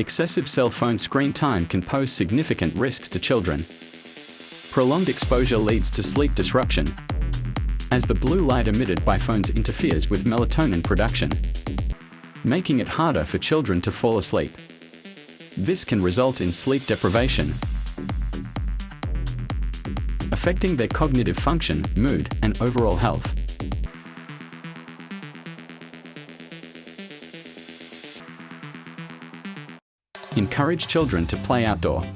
Excessive cell phone screen time can pose significant risks to children. Prolonged exposure leads to sleep disruption, as the blue light emitted by phones interferes with melatonin production, making it harder for children to fall asleep. This can result in sleep deprivation, affecting their cognitive function, mood, and overall health. Encourage children to play outdoor.